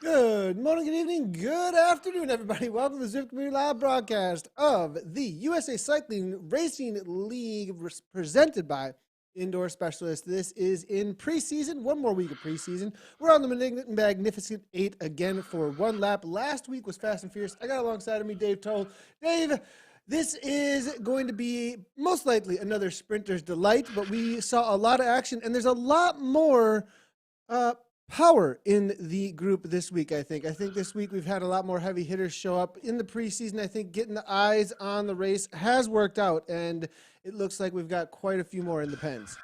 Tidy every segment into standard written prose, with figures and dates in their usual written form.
Good morning, good evening, good afternoon, everybody. Welcome to the Zwift Community Live broadcast of the USA Cycling Racing League presented by Indoor Specialists. This is in preseason, one more week of preseason. We're on the Magnificent 8 again for one lap. Last week was Fast and Furious. I got alongside of me Dave Toll. Dave, this is going to be most likely another sprinter's delight, but we saw a lot of action, and there's a lot more power in the group this week, I think. I think this week we've had a lot more heavy hitters show up in the preseason. I think getting the eyes on the race has worked out, and it looks like we've got quite a few more in the pens.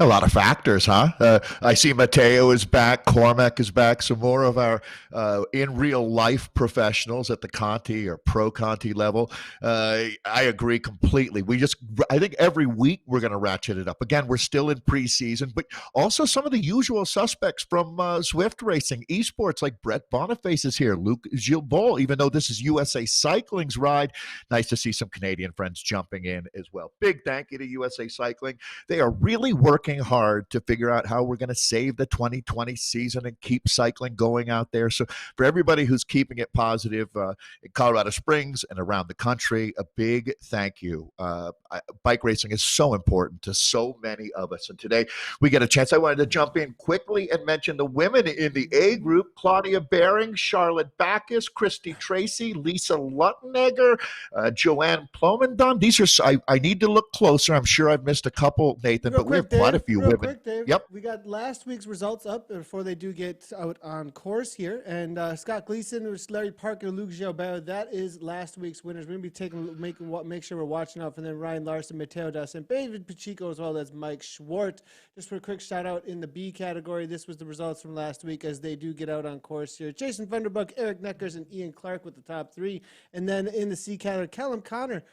A lot of factors, huh? I see Mateo is back, Cormac is back, some more of our in real life professionals at the Conti or pro Conti level. I agree completely. I think every week we're going to ratchet it up. Again, we're still in preseason, but also some of the usual suspects from Zwift Racing, esports, like Brett Boniface is here, Luc Gilboa, even though this is USA Cycling's ride. Nice to see some Canadian friends jumping in as well. Big thank you to USA Cycling. They are really working hard to figure out how we're going to save the 2020 season and keep cycling going out there. So for everybody who's keeping it positive in Colorado Springs and around the country, a big thank you. Bike racing is so important to so many of us. And today we get a chance. I wanted to jump in quickly and mention the women in the A group: Claudia Baring, Charlotte Bachus, Christy Tracy, Lisa Luttenegger, Joanne Plomendon. These are, I need to look closer. I'm sure I've missed a couple, Nathan, but we have quite a few women. Quick, Dave. Yep. We got last week's results up before they do get out on course here. And Scott Gleason, Larry Parker, Luc Gilbert, that is last week's winners. We're going to be make sure we're watching out for them. Ryan Larson, Mateo Das, and David Pacheco, as well as Mike Schwartz. Just for a quick shout out in the B category, this was the results from last week as they do get out on course here. Jason Funderbuck, Eric Neckers, and Ian Clark with the top three. And then in the C category, Callum Connor,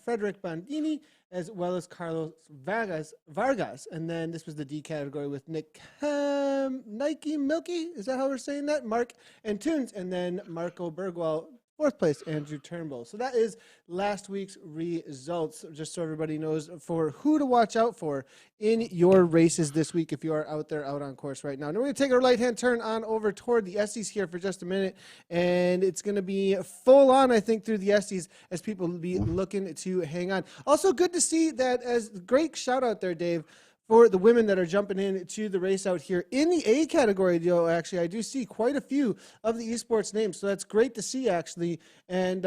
Frederick Bandini, as well as Carlos Vargas. And then this was the D category with Nick Nike Milky. Is that how we're saying that? Mark Antunes, and then Marco Bergwall, fourth place, Andrew Turnbull. So that is last week's results, just so everybody knows for who to watch out for in your races this week if you are out there out on course right now. Now we're going to take our right-hand turn on over toward the Estes here for just a minute, and it's going to be full on, I think, through the Estes as people will be looking to hang on. Also good to see that, as great shout out there, Dave, for the women that are jumping in to the race out here. In the A category, though, actually, I do see quite a few of the esports names, so that's great to see, actually. And,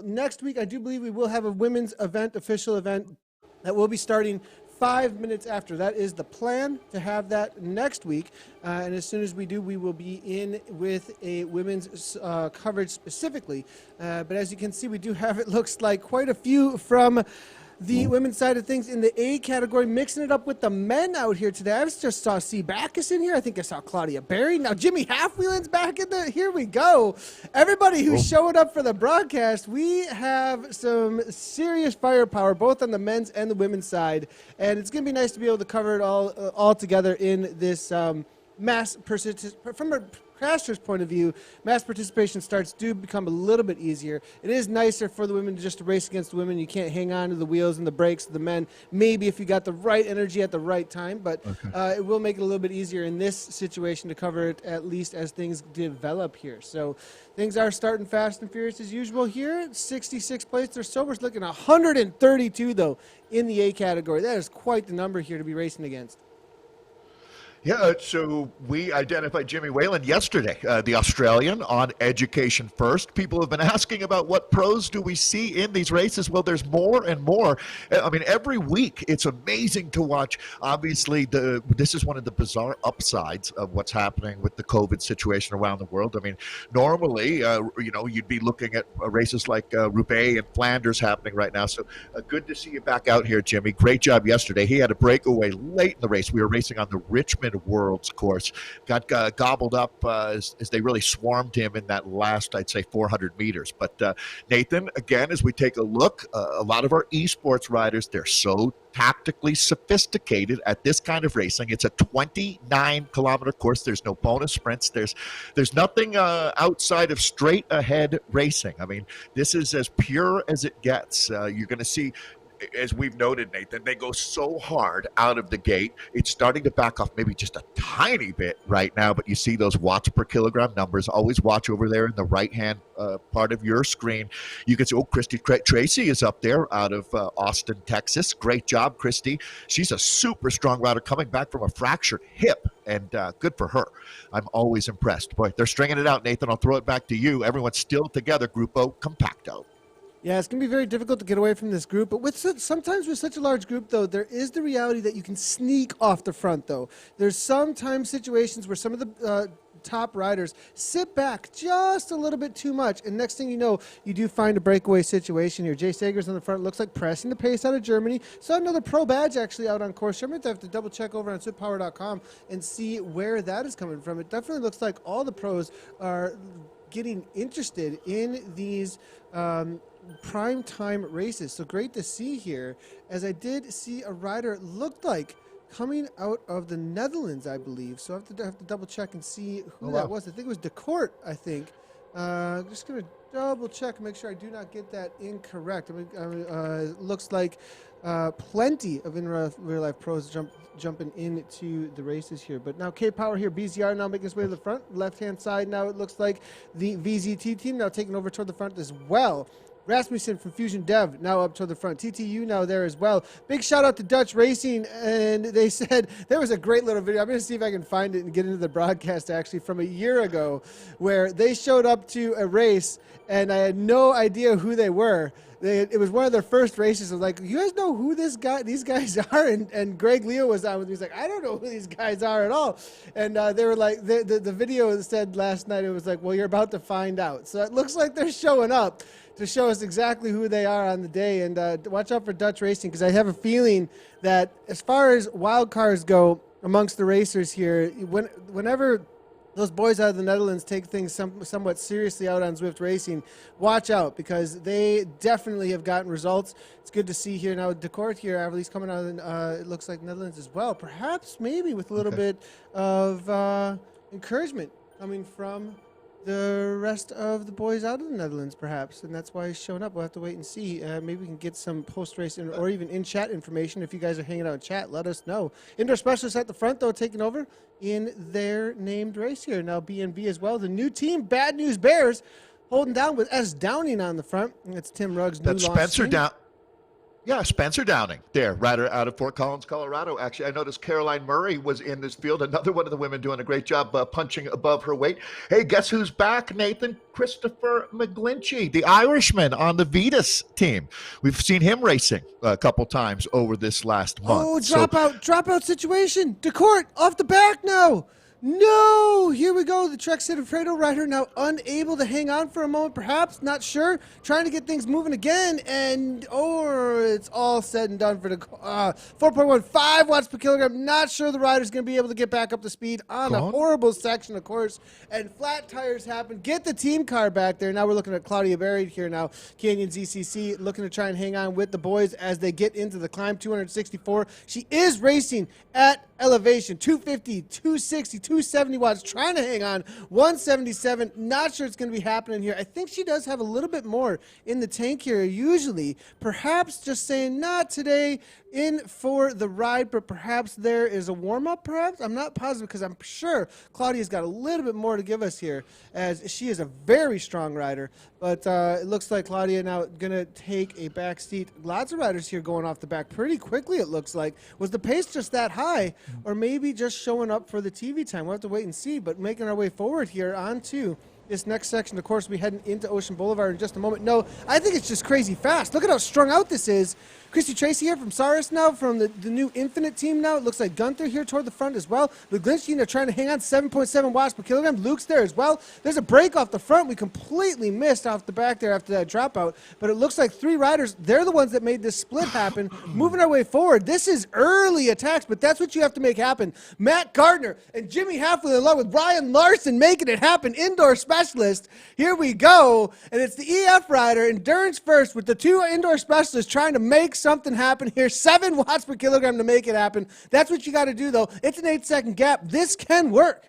next week, I do believe we will have a women's event, official event, that will be starting 5 minutes after. That is the plan, to have that next week. And as soon as we do, we will be in with a women's coverage specifically. But as you can see, we do have, it looks like, quite a few from the women's side of things in the A category, mixing it up with the men out here today. I just saw C. Bacchus in here. I think I saw Claudia Berry. Now Jimmy Halfwheeland's back in there. Here we go. Everybody who's showing up for the broadcast, we have some serious firepower, both on the men's and the women's side. And it's going to be nice to be able to cover it all together in this mass participation. From a caster's point of view, mass participation starts do become a little bit easier. It is nicer for the women to just race against the women. You can't hang on to the wheels and the brakes of the men, maybe if you got the right energy at the right time, but it will make it a little bit easier in this situation to cover it, at least as things develop here. So things are starting fast and furious as usual here. 66 places or so. We're looking at 132, though, in the A category. That is quite the number here to be racing against. Yeah, so we identified Jimmy Whalen yesterday, the Australian, on Education First. People have been asking about what pros do we see in these races. Well, there's more and more. I mean, every week it's amazing to watch. Obviously, this is one of the bizarre upsides of what's happening with the COVID situation around the world. I mean, normally, you'd be looking at races like Roubaix and Flanders happening right now. So good to see you back out here, Jimmy. Great job yesterday. He had a breakaway late in the race. We were racing on the Richmond Worlds course, got gobbled up as they really swarmed him in that last, I'd say, 400 meters. But Nathan, again, as we take a look, a lot of our esports riders, they're so tactically sophisticated at this kind of racing. It's a 29-kilometer course. There's no bonus sprints. There's nothing outside of straight ahead racing. I mean, this is as pure as it gets. You're going to see as we've noted, Nathan, they go so hard out of the gate. It's starting to back off maybe just a tiny bit right now, but you see those watts per kilogram numbers. Always watch over there in the right-hand part of your screen. You can see, Christy Tracy is up there out of Austin, Texas. Great job, Christy. She's a super strong rider coming back from a fractured hip, and good for her. I'm always impressed. Boy, they're stringing it out, Nathan. I'll throw it back to you. Everyone's still together, Grupo Compacto. Yeah, it's going to be very difficult to get away from this group. But sometimes with such a large group, though, there is the reality that you can sneak off the front, though. There's sometimes situations where some of the top riders sit back just a little bit too much. And next thing you know, you do find a breakaway situation here. Jay Sager's on the front. Looks like pressing the pace out of Germany. Saw another pro badge actually out on course. I'm going to have to double check over on SwiftPower.com and see where that is coming from. It definitely looks like all the pros are getting interested in these prime time races. So great to see here, as I did see a rider looked like coming out of the Netherlands, I believe. So I have to double check and see who that was. I think it was De Kort, I think. Just going to double check and make sure I do not get that incorrect. It looks like plenty of real life pros jumping into the races here. But now K-Power here, BZR now making his way to the front. Left-hand side now it looks like the VZT team now taking over toward the front as well. Rasmussen from Fusion Dev now up toward the front. TTU now there as well. Big shout out to Dutch Racing, and they said there was a great little video. I'm going to see if I can find it and get into the broadcast actually from a year ago, where they showed up to a race and I had no idea who they were. It was one of their first races. I was like, you guys know who these guys are? And Greg Leo was on with me. He's like, I don't know who these guys are at all. And they were like, the video said last night, it was like, well, you're about to find out. So it looks like they're showing up to show us exactly who they are on the day. And watch out for Dutch Racing, because I have a feeling that as far as wild cards go amongst the racers here, whenever those boys out of the Netherlands take things somewhat seriously out on Zwift Racing, watch out, because they definitely have gotten results. It's good to see here now. De Kort here, at least coming out of it looks like Netherlands as well. Perhaps maybe with a little bit of encouragement coming from the rest of the boys out of the Netherlands, perhaps, and that's why he's showing up. We'll have to wait and see. Maybe we can get some post-race or even in-chat information. If you guys are hanging out in chat, let us know. Indoor specialists at the front, though, taking over in their named race here. Now BNB as well. The new team, Bad News Bears, holding down with S. Downing on the front. That's Tim Rugg's new launch Spencer team. Yeah, Spencer Downing there, rider out of Fort Collins, Colorado. Actually, I noticed Caroline Murray was in this field. Another one of the women doing a great job punching above her weight. Hey, guess who's back, Nathan? Christopher McGlinchey, the Irishman on the Vetus team. We've seen him racing a couple times over this last month. Oh, dropout situation. De Kort off the back now. No, here we go. The Trek Sigfredo rider now unable to hang on for a moment, perhaps, not sure, trying to get things moving again, and it's all said and done for the 4.15 watts per kilogram. Not sure the rider's going to be able to get back up to speed on a horrible section, of course, and flat tires happen. Get the team car back there. Now we're looking at Claudia Buried here now. Canyon ZCC looking to try and hang on with the boys as they get into the climb, 264. She is racing at elevation, 250, 260, 270 watts, trying to hang on, 177. Not sure it's going to be happening here. I think she does have a little bit more in the tank here usually. Perhaps just saying not today, in for the ride, but perhaps there is a warm-up, perhaps? I'm not positive, because I'm sure Claudia's got a little bit more to give us here, as she is a very strong rider. But it looks like Claudia now going to take a back seat. Lots of riders here going off the back pretty quickly, it looks like. Was the pace just that high, or maybe just showing up for the TV time? We'll have to wait and see, but making our way forward here onto this next section. Of course, we'll be heading into Ocean Boulevard in just a moment. No, I think it's just crazy fast. Look at how strung out this is. Christy Tracy here from Saris now, from the new Infinite team now. It looks like Gunther here toward the front as well. McGlinchey, they're trying to hang on, 7.7 watts per kilogram. Luke's there as well. There's a break off the front. We completely missed off the back there after that dropout. But it looks like three riders, they're the ones that made this split happen. Moving our way forward. This is early attacks, but that's what you have to make happen. Matt Gardner and Jimmy Halfway along with Ryan Larson making it happen. Indoor specialist. Here we go. And it's the EF rider, Endurance First, with the two indoor specialists trying to make something happen here. 7 watts per kilogram to make it happen. That's what you got to do, though. It's an 8-second gap. This can work.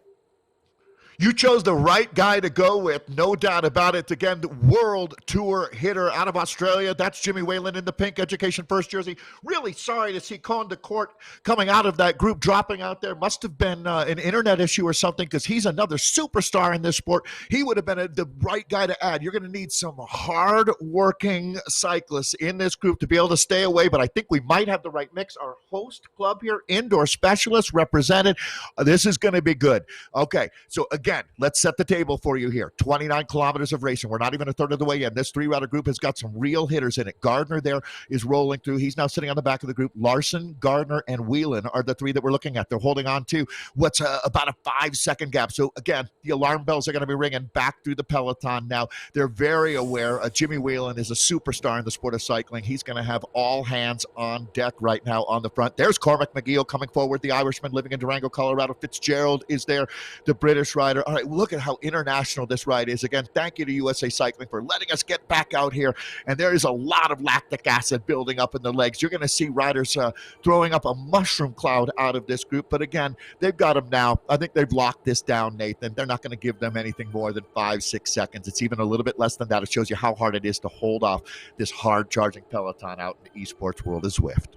You chose the right guy to go with, no doubt about it. Again, the World Tour hitter out of Australia. That's Jimmy Whalen in the pink Education First jersey. Really sorry to see Con de Court coming out of that group, dropping out there. Must have been an internet issue or something, because he's another superstar in this sport. He would have been the right guy to add. You're going to need some hard-working cyclists in this group to be able to stay away, but I think we might have the right mix. Our host club here, Indoor Specialists represented. This is going to be good. Okay, so again, let's set the table for you here. 29 kilometers of racing. We're not even a third of the way in. This three-rider group has got some real hitters in it. Gardner there is rolling through. He's now sitting on the back of the group. Larson, Gardner, and Whelan are the three that we're looking at. They're holding on to what's about a 5-second gap. So again, the alarm bells are going to be ringing back through the peloton now. They're very aware. Jimmy Whalen is a superstar in the sport of cycling. He's going to have all hands on deck right now on the front. There's Cormac McGill coming forward, the Irishman living in Durango, Colorado. Fitzgerald is there, the British rider. All right, look at how international this ride is. Again, thank you to USA Cycling for letting us get back out here. And there is a lot of lactic acid building up in the legs. You're going to see riders throwing up a mushroom cloud out of this group. But again, they've got them now. I think they've locked this down, Nathan. They're not going to give them anything more than 5-6 seconds. It's even a little bit less than that. It shows you how hard it is to hold off this hard-charging peloton out in the esports world of Zwift.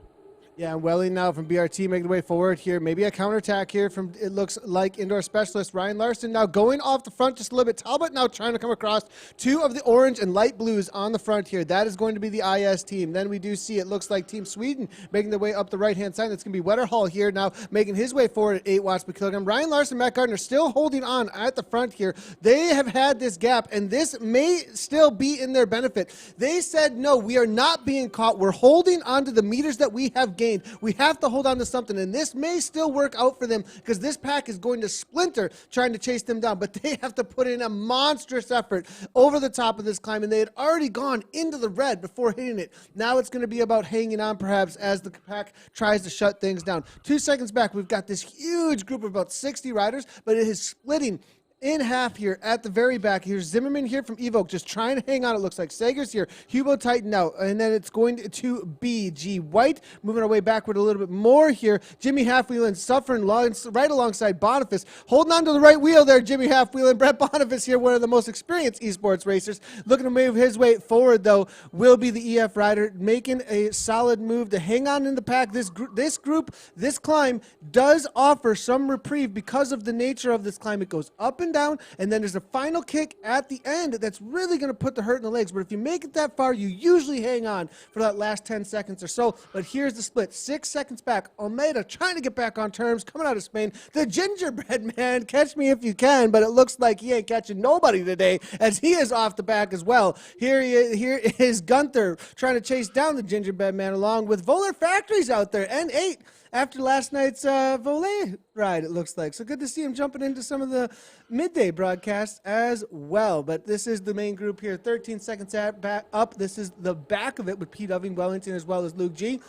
Yeah, and Welling now from BRT making the way forward here. Maybe a counterattack here from, it looks like, Indoor Specialist Ryan Larson now going off the front just a little bit. Talbot now trying to come across. Two of the orange and light blues on the front here. That is going to be the IS team. Then we do see, it looks like Team Sweden making their way up the right-hand side. That's going to be Wetterhall here now making his way forward at 8 watts per kilogram. Ryan Larson, Matt Gardner still holding on at the front here. They have had this gap, and this may still be in their benefit. They said, no, we are not being caught. We're holding on to the meters that we have gained. We have to hold on to something, and this may still work out for them because this pack is going to splinter trying to chase them down, but they have to put in a monstrous effort over the top of this climb, and they had already gone into the red before hitting it. Now it's going to be about hanging on perhaps as the pack tries to shut things down. 2 seconds back, we've got this huge group of about 60 riders, but it is splitting in half here at the very back. Here's Zimmerman here from Evoke just trying to hang on. It looks like Sager's here. Hubo Titan out. And then it's going to be G. White moving our way backward a little bit more here. Jimmy Halfwheelan suffering right alongside Boniface. Holding on to the right wheel there, Jimmy Halfwheelan. Brett Boniface here, one of the most experienced esports racers. Looking to move his way forward, though, will be the EF rider, making a solid move to hang on in the pack. This group, this climb does offer some reprieve because of the nature of this climb. It goes up and down, and then there's a final kick at the end that's really going to put the hurt in the legs. But if you make it that far, you usually hang on for that last 10 seconds or so. But here's the split. 6 seconds back. Almeida trying to get back on terms, coming out of Spain. The gingerbread man, catch me if you can, but it looks like he ain't catching nobody today as he is off the back as well. Here is Gunther trying to chase down the gingerbread man along with Volar Factories out there, and 8 after last night's Volet ride, it looks like. So good to see him jumping into some of the midday broadcasts as well. But this is the main group here. 13 seconds up. This is the back of it with Pete Oving, Wellington, as well as Luke G.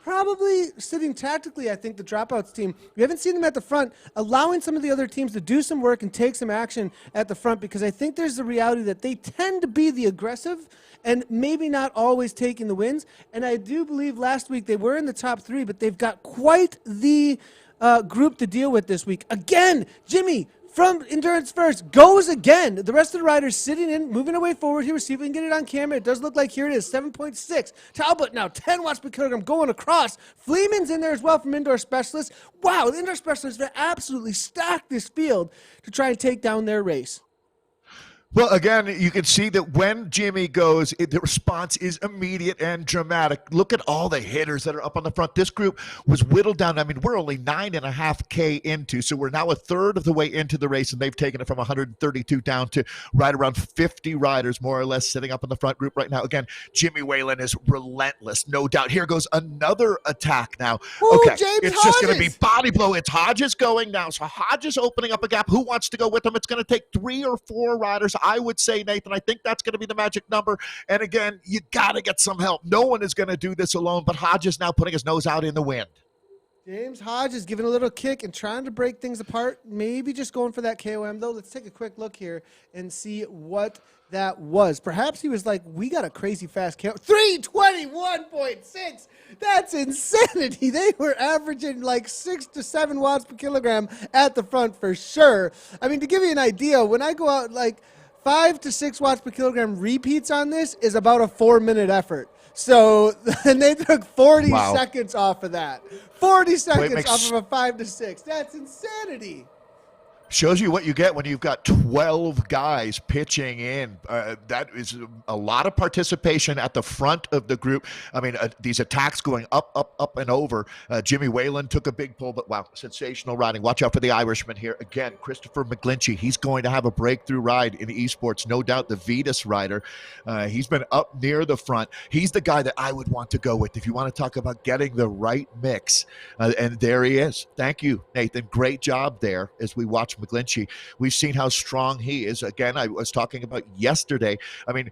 Probably sitting tactically, I think, the dropouts team. We haven't seen them at the front, allowing some of the other teams to do some work and take some action at the front, because I think there's the reality that they tend to be the aggressive and maybe not always taking the wins. And I do believe last week they were in the top 3, but they've got quite the group to deal with this week. Again, Jimmy from Endurance First goes again. The rest of the riders sitting in, moving away forward here. See if we can get it on camera. It does look like here it is, 7.6. Talbot now 10 watts per kilogram going across. Fleeman's in there as well from Indoor Specialists. Wow, the Indoor Specialists have absolutely stacked this field to try and take down their race. Well, again, you can see that when Jimmy goes, the response is immediate and dramatic. Look at all the hitters that are up on the front. This group was whittled down. I mean, we're only 9.5K into, so we're now a third of the way into the race, and they've taken it from 132 down to right around 50 riders, more or less, sitting up in the front group right now. Again, Jimmy Whalen is relentless, no doubt. Here goes another attack now. Ooh, okay, James it's Hodges. Just going to be body blow. It's Hodges going now. So Hodges opening up a gap. Who wants to go with him? It's going to take 3 or 4 riders. I would say, Nathan, I think that's going to be the magic number. And again, you got to get some help. No one is going to do this alone, but Hodges now putting his nose out in the wind. James Hodge is giving a little kick and trying to break things apart. Maybe just going for that KOM, though. Let's take a quick look here and see what that was. Perhaps he was like, we got a crazy fast KOM. 321.6. That's insanity. They were averaging like 6 to 7 watts per kilogram at the front for sure. I mean, to give you an idea, when I go out, like 5 to 6 watts per kilogram repeats on this is about a 4-minute effort. So, and they took 40 seconds off of that. 40 seconds off of a 5 to 6. That's insanity. Shows you what you get when you've got 12 guys pitching in. That is a lot of participation at the front of the group. I mean, these attacks going up, up, up, and over. Jimmy Whalen took a big pull, but wow, sensational riding. Watch out for the Irishman here. Again, Christopher McGlinchey. He's going to have a breakthrough ride in esports. No doubt the Vetus rider. He's been up near the front. He's the guy that I would want to go with if you want to talk about getting the right mix. And there he is. Thank you, Nathan. Great job there as we watch McGlinchey. We've seen how strong he is. Again, I was talking about yesterday. I mean,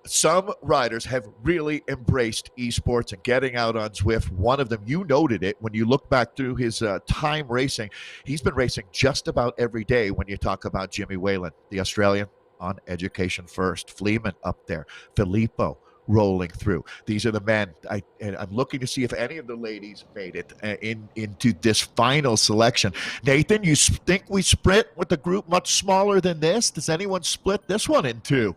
some riders have really embraced esports and getting out on Zwift. One of them, you noted it when you look back through his time racing. He's been racing just about every day when you talk about Jimmy Whalen, the Australian on education first. Fleeman up there. Filippo rolling through. These are the men. I'm looking to see if any of the ladies made it into this final selection. Nathan, you think we sprint with a group much smaller than this? Does anyone split this one in two?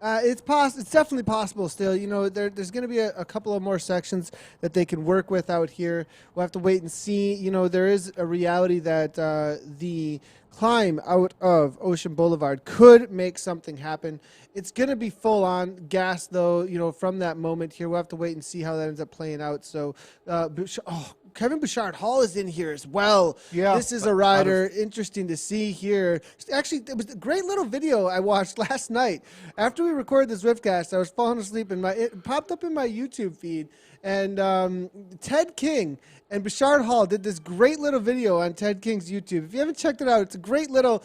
It's definitely possible still. You know, there's going to be a couple of more sections that they can work with out here. We'll have to wait and see. You know, there is a reality that the climb out of Ocean Boulevard could make something happen. It's going to be full on gas, though, you know, from that moment here. We'll have to wait and see how that ends up playing out. So, Kevin Bouchard Hall is in here as well. Yeah, this is a rider. Interesting to see here. Actually, it was a great little video I watched last night. After we recorded the Zwiftcast, I was falling asleep, and it popped up in my YouTube feed. And Ted King and Bouchard Hall did this great little video on Ted King's YouTube. If you haven't checked it out, it's a great little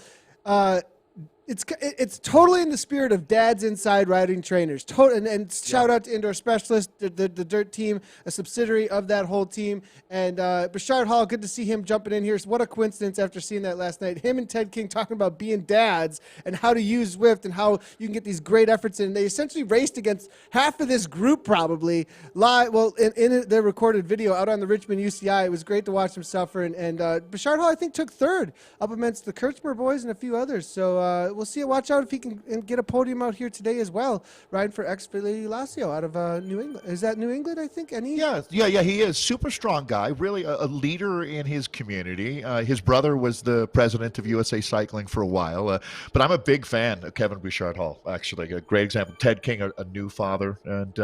it's totally in the spirit of Dads Inside Riding Trainers. And shout out to Indoor Specialist, the Dirt team, a subsidiary of that whole team. And Bouchard Hall, good to see him jumping in here. So what a coincidence after seeing that last night. Him and Ted King talking about being dads and how to use Zwift and how you can get these great efforts in. They essentially raced against half of this group probably live. Well, in their recorded video out on the Richmond UCI, it was great to watch them suffer. And Bouchard Hall, I think, took third up against the Kurtzmer boys and a few others. So we'll see. Watch out if he can get a podium out here today as well. Riding for Lacio out of New England. Is that New England, I think? Yeah, he is. Super strong guy. Really a leader in his community. His brother was the president of USA Cycling for a while. But I'm a big fan of Kevin Bouchard Hall, actually. A great example. Ted King, a new father. And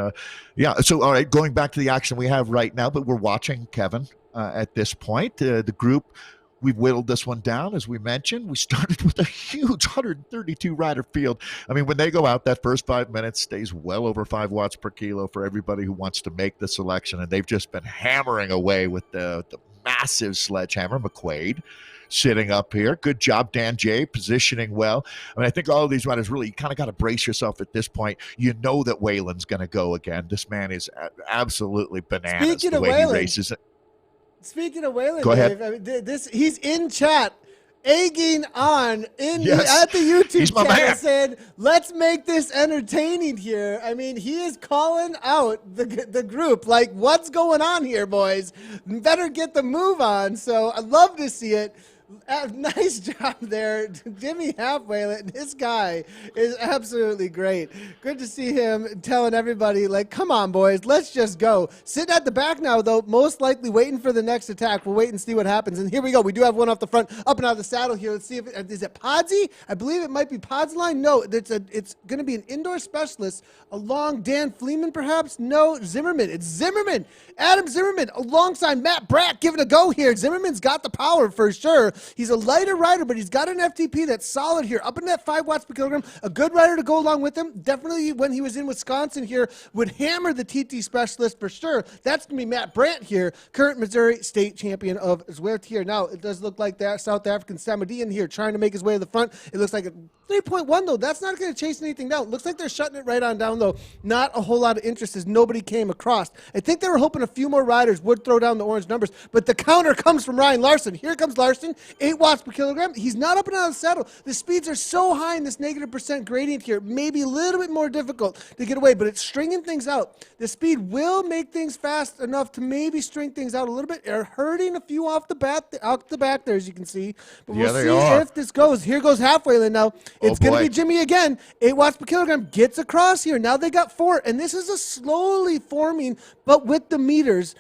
so all right, going back to the action we have right now, but we're watching Kevin at this point. The group, we've whittled this one down, as we mentioned. We started with a huge 132 rider field. I mean, when they go out, that first 5 minutes stays well over 5 watts per kilo for everybody who wants to make the selection. And they've just been hammering away with the massive sledgehammer. McQuaid sitting up here. Good job, Dan J, positioning well. I mean, I think all of these riders really, you kind of got to brace yourself at this point. You know that Whalen's going to go again. This man is absolutely bananas. Speaking of Whalen, he races. Speaking of Whalen, Dave, I mean, he's in chat, egging on at the YouTube channel, saying, let's make this entertaining here. I mean, he is calling out the group, like, what's going on here, boys? Better get the move on. So I love to see it. Nice job there, Jimmy Halfway. This guy is absolutely great. Good to see him telling everybody, like, come on, boys, let's just go. Sitting at the back now, though, most likely waiting for the next attack. We'll wait and see what happens. And here we go. We do have one off the front, up and out of the saddle here. Let's see if is it Podsy? I believe it might be Pod's line. No, it's going to be an Indoor Specialist along Dan Fleeman, perhaps. No, Zimmerman. It's Zimmerman. Adam Zimmerman alongside Matt Brandt giving a go here. Zimmerman's got the power for sure. He's a lighter rider, but he's got an FTP that's solid here, up in that 5 watts per kilogram. A good rider to go along with him. Definitely when he was in Wisconsin here, would hammer the TT specialist for sure. That's going to be Matt Brandt here, current Missouri state champion of Zwift here. Now, it does look like that South African Samadian here trying to make his way to the front. It looks like a 3.1, though. That's not going to chase anything down. Looks like they're shutting it right on down, though. Not a whole lot of interest as nobody came across. I think they were hoping a few more riders would throw down the orange numbers, but the counter comes from Ryan Larson. Here comes Larson, 8 watts per kilogram. He's not up and out of the saddle. The speeds are so high in this negative percent gradient here, maybe a little bit more difficult to get away, but it's stringing things out. The speed will make things fast enough to maybe string things out a little bit. They're hurting a few off the back there, as you can see. But we'll see if this goes. Here goes halfway lane now. It's going to be Jimmy again. 8 watts per kilogram gets across here. Now they got 4, and this is a slowly forming, but with the meters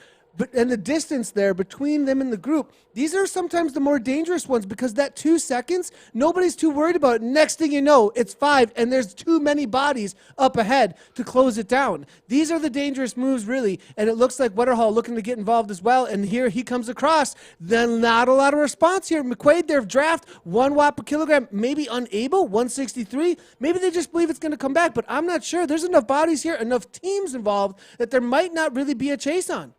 and the distance there between them and the group. These are sometimes the more dangerous ones because that 2 seconds, nobody's too worried about it. Next thing you know, it's 5, and there's too many bodies up ahead to close it down. These are the dangerous moves, really, and it looks like Wetterhall looking to get involved as well, and here he comes across. Then not a lot of response here. McQuaid, their draft, 1 watt per kilogram, maybe unable, 163. Maybe they just believe it's going to come back, but I'm not sure. There's enough bodies here, enough teams involved that there might not really be a chase on.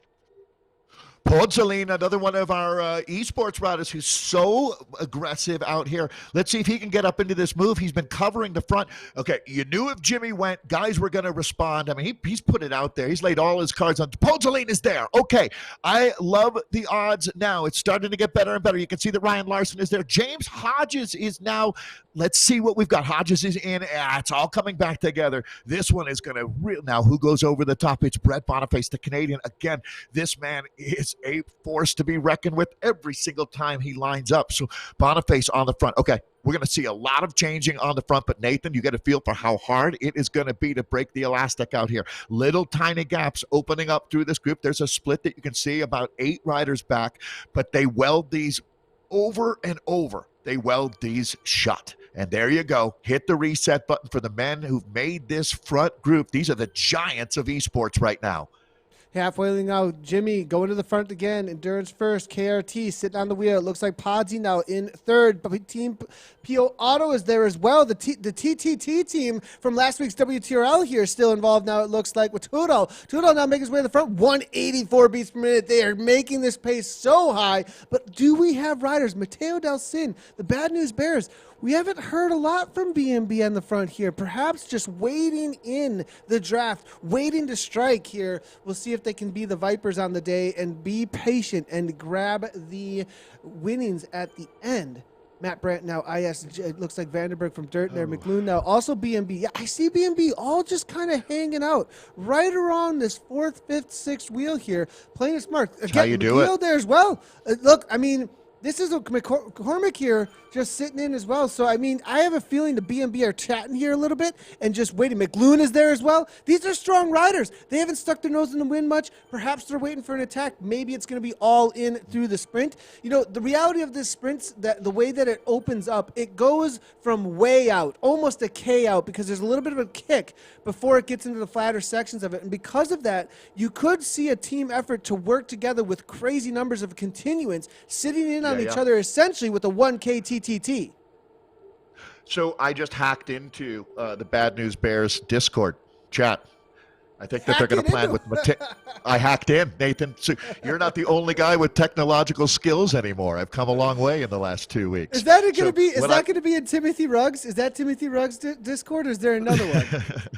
Podzolin, another one of our esports riders who's so aggressive out here. Let's see if he can get up into this move. He's been covering the front. Okay, you knew if Jimmy went, guys were going to respond. I mean, he's put it out there. He's laid all his cards on. Podzolin is there. Okay, I love the odds now. It's starting to get better and better. You can see that Ryan Larson is there. James Hodges is now. Let's see what we've got. Hodges is in. It's all coming back together. This one is going to now who goes over the top? It's Brett Boniface, the Canadian. Again, this man is a force to be reckoned with every single time he lines up. So Boniface on the front. Okay, we're going to see a lot of changing on the front, but Nathan, you get a feel for how hard it is going to be to break the elastic out here. Little tiny gaps opening up through this group. There's a split that you can see, about 8 riders back, but they weld these over and over. They weld these shut. And there you go. Hit the reset button for the men who've made this front group. These are the giants of esports right now. Halfway now, Jimmy going to the front again. Endurance first. KRT sitting on the wheel. It looks like Podsy now in third. But Team PO Auto is there as well. The TTT team from last week's WTRL here is still involved now, it looks like, with Tudor. Tudor now making his way to the front. 184 beats per minute. They are making this pace so high. But do we have riders? Mateo Delcin, the Bad News Bears. We haven't heard a lot from BMB on the front here. Perhaps just waiting in the draft, waiting to strike here. We'll see if they can be the Vipers on the day and be patient and grab the winnings at the end. Matt Brandt now, it looks like Vandenberg from Dirt there. McLoon now, also BMB. Yeah, I see BMB all just kind of hanging out right around this 4th, 5th, 6th wheel here, playing it smart. Again, how you do it there as well. Look, I mean, this is McCormick here just sitting in as well. So, I mean, I have a feeling the BMB are chatting here a little bit and just waiting. McLoon is there as well. These are strong riders. They haven't stuck their nose in the wind much. Perhaps they're waiting for an attack. Maybe it's going to be all in through the sprint. You know, the reality of this sprint, that the way that it opens up, it goes from way out, almost a K out, because there's a little bit of a kick before it gets into the flatter sections of it. And because of that, you could see a team effort to work together with crazy numbers of continuance, sitting in on each other essentially with a 1K TTT. So I just hacked into the Bad News Bears Discord chat. I think that they're going to plan with I hacked in, Nathan. So you're not the only guy with technological skills anymore. I've come a long way in the last 2 weeks. Is that going to be? Is that going to be in Timothy Ruggs? Is that Timothy Ruggs' Discord, or is there another one?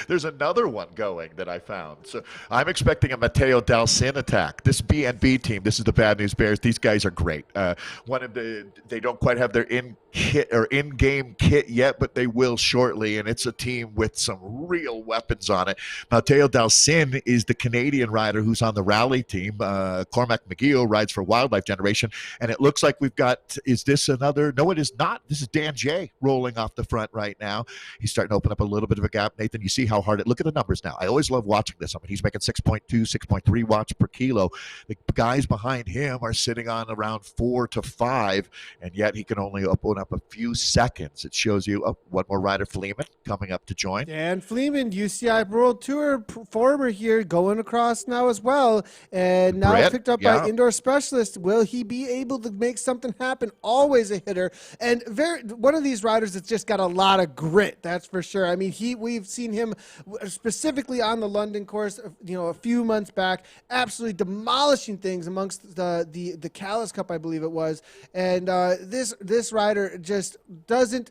There's another one going that I found. So I'm expecting a Mateo Delcin attack. This BNB team, this is the Bad News Bears. These guys are great. They don't quite have their in-game kit yet, but they will shortly, and it's a team with some real weapons on it. Mateo Delcin is the Canadian rider who's on the rally team. Cormac McGill rides for Wildlife Generation, and it looks like we've got, is this another? No, it is not. This is Dan J rolling off the front right now. He's starting to open up a little bit of a gap. Nathan, you you see how hard it. Look at the numbers now. I always love watching this. I mean, he's making 6.2, 6.3 watts per kilo. The guys behind him are sitting on around 4 to 5, and yet he can only open up a few seconds. It shows you one more rider, Fleeman, coming up to join. Dan Fleeman, UCI World Tour performer here, going across now as well, and now Brandt, picked up by indoor specialist. Will he be able to make something happen? Always a hitter, and one of these riders that's just got a lot of grit. That's for sure. I mean, we've seen him specifically on the London course, a few months back, absolutely demolishing things amongst the Callis Cup, I believe it was, and this rider just doesn't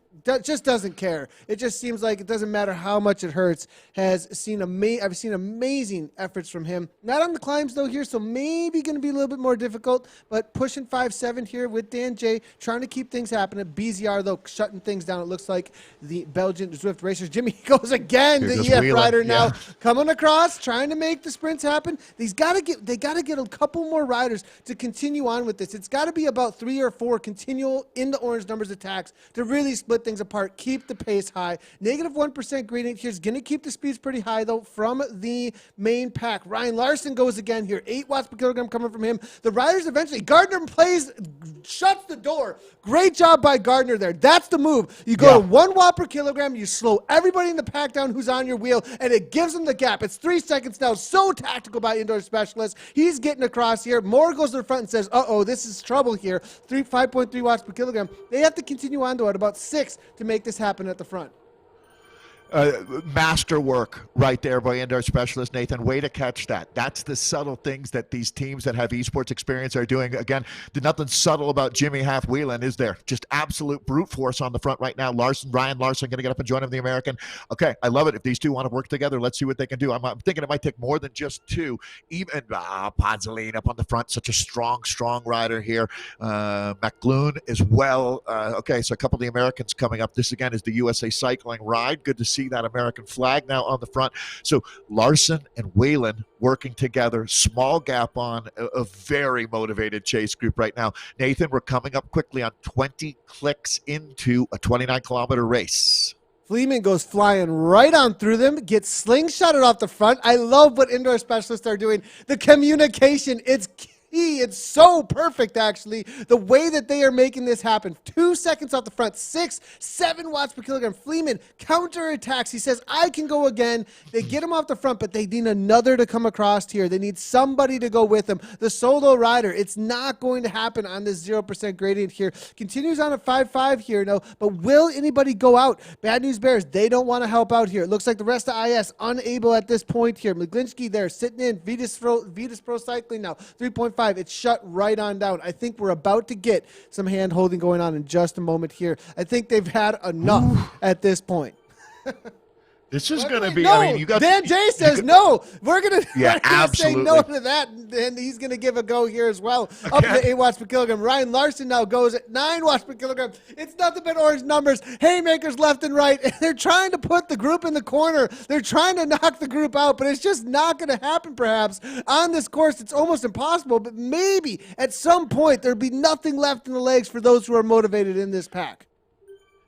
care. It just seems like it doesn't matter how much it hurts. I've seen amazing efforts from him. Not on the climbs though here, so maybe going to be a little bit more difficult, but pushing 5.7 here with Dan J, trying to keep things happening. BZR though shutting things down. It looks like the Belgian Zwift racers. Jimmy goes again. The EF rider now coming across, trying to make the sprints happen. They got to get a couple more riders to continue on with this. It's got to be about 3 or 4 continual in the orange numbers attacks to really split things apart, keep the pace high. Negative 1% gradient here is going to keep the speeds pretty high though from the main pack. Ryan Larson goes again here, 8 watts per kilogram coming from him. The riders eventually, Gardner shuts the door. Great job by Gardner there. That's the move. You go to 1 watt per kilogram, you slow everybody in the pack down who's on your wheel, and it gives them the gap. It's 3 seconds now. So tactical by indoor specialist. He's getting across here. Moore goes to the front and says, uh-oh, this is trouble here. 5.3 watts per kilogram. They have to continue on to at about 6 to make this happen at the front. Masterwork right there by indoor specialist Nathan. Way to catch that. That's the subtle things that these teams that have esports experience are doing. Again, nothing subtle about Jimmy Half-Whelan, is there? Just absolute brute force on the front right now. Ryan Larson going to get up and join him, the American. Okay, I love it. If these two want to work together, let's see what they can do. I'm thinking it might take more than just 2. Even Ponzolini up on the front, such a strong rider here. McLoone as well. Okay, so a couple of the Americans coming up. This again is the USA Cycling Ride. Good to see that American flag now on the front. So Larson and Whalen working together, small gap on a very motivated chase group right now. Nathan, we're coming up quickly on 20 clicks into a 29-kilometer race. Fleeman goes flying right on through them, gets slingshotted off the front. I love what indoor specialists are doing. The communication, it's key. It's so perfect, actually, the way that they are making this happen. 2 seconds off the front, 6-7 watts per kilogram. Fleeman counterattacks. He says, I can go again. They get him off the front, but they need another to come across here. They need somebody to go with him. The solo rider, it's not going to happen on this 0% gradient here. Continues on at 5.5 here, no, but will anybody go out? Bad News Bears, they don't want to help out here. It looks like the rest of IS unable at this point here. Miglinski there sitting in. Vitus Pro Cycling now, 3.5. It's shut right on down. I think we're about to get some hand holding going on in just a moment here. I think they've had enough at this point. This is going to be, no, I mean, you got... Dan J says no. We're going to say no to that, and he's going to give a go here as well. Up to 8 watts per kilogram. Ryan Larson now goes at 9 watts per kilogram. It's nothing but orange numbers. Haymakers left and right. And they're trying to put the group in the corner. They're trying to knock the group out, but it's just not going to happen, perhaps. On this course, it's almost impossible, but maybe at some point there'll be nothing left in the legs for those who are motivated in this pack.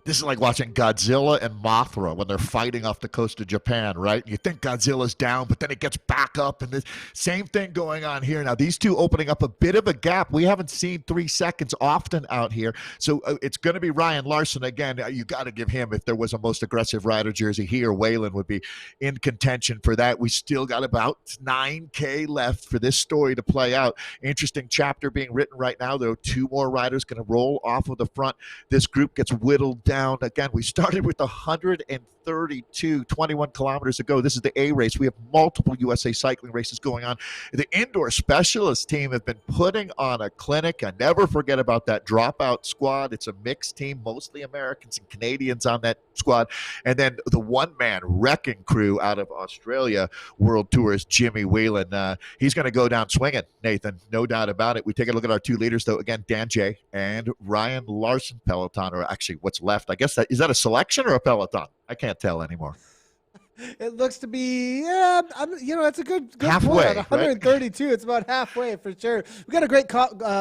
This is like watching Godzilla and Mothra when they're fighting off the coast of Japan, right? You think Godzilla's down, but then it gets back up, and the same thing going on here. Now, these two opening up a bit of a gap. We haven't seen 3 seconds often out here, so it's going to be Ryan Larson again. You got to give him, if there was a most aggressive rider jersey, he or Whalen would be in contention for that. We still got about 9K left for this story to play out. Interesting chapter being written right now, though. 2 more riders going to roll off of the front. This group gets whittled down. Again, we started with 132, 21 kilometers ago. This is the A race. We have multiple USA cycling races going on. The indoor specialist team have been putting on a clinic. I never forget about that dropout squad. It's a mixed team, mostly Americans and Canadians on that squad. And then the one-man wrecking crew out of Australia, World Tour's Jimmy Whalen. He's going to go down swinging, Nathan, no doubt about it. We take a look at our 2 leaders, though. Again, Dan J. and Ryan Larson Peloton, or actually what's left. I guess is that a selection or a peloton? I can't tell anymore. It looks to be, yeah, that's a good Halfway, point. At right? 132, it's about halfway for sure. We got a great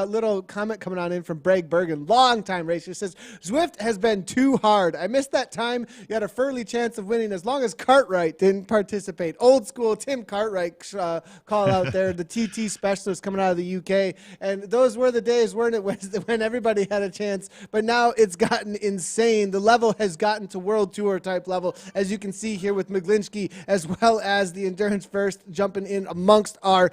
little comment coming on in from Bragg Bergen, long-time racer. Says, Zwift has been too hard. I missed that time. You had a fairly chance of winning as long as Cartwright didn't participate. Old school Tim Cartwright call out there, the TT specialist coming out of the UK. And those were the days, weren't it, when everybody had a chance. But now it's gotten insane. The level has gotten to World Tour type level, as you can see here with Miglinski, as well as the Endurance First jumping in amongst our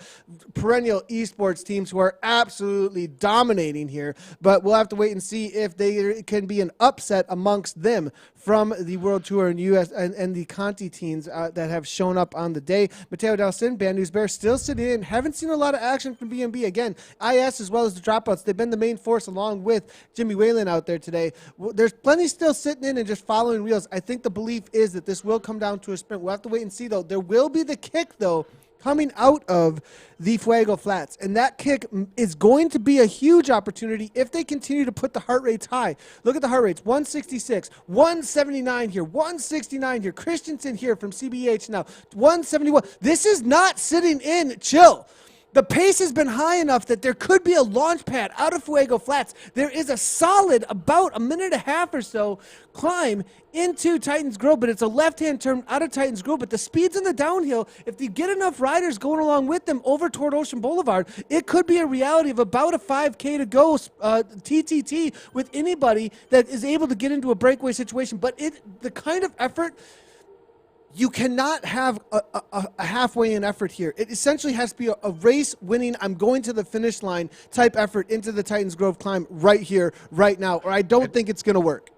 perennial esports teams who are absolutely dominating here. But we'll have to wait and see if there can be an upset amongst them from the World Tour and US and the Conti teams that have shown up on the day. Mateo Dalcin, Bad News Bear, still sitting in. Haven't seen a lot of action from BNB. Again, IS as well as the dropouts, they've been the main force along with Jimmy Whalen out there today. There's plenty still sitting in and just following wheels. I think the belief is that this will come down to a sprint. We'll have to wait and see, though. There will be the kick, though, coming out of the Fuego Flats. And that kick is going to be a huge opportunity if they continue to put the heart rates high. Look at the heart rates, 166, 179 here, 169 here. Christensen here from CBH now, 171. This is not sitting in chill. The pace has been high enough that there could be a launch pad out of Fuego Flats. There is a solid about a minute and a half or so climb into Titans Grove, but it's a left-hand turn out of Titans Grove. But the speeds in the downhill, if you get enough riders going along with them over toward Ocean Boulevard, it could be a reality of about a 5K to go TTT with anybody that is able to get into a breakaway situation. But the kind of effort, you cannot have a halfway in effort here. It essentially has to be a race winning, I'm going to the finish line type effort into the Titans Grove climb right here, right now, or I don't think it's going to work.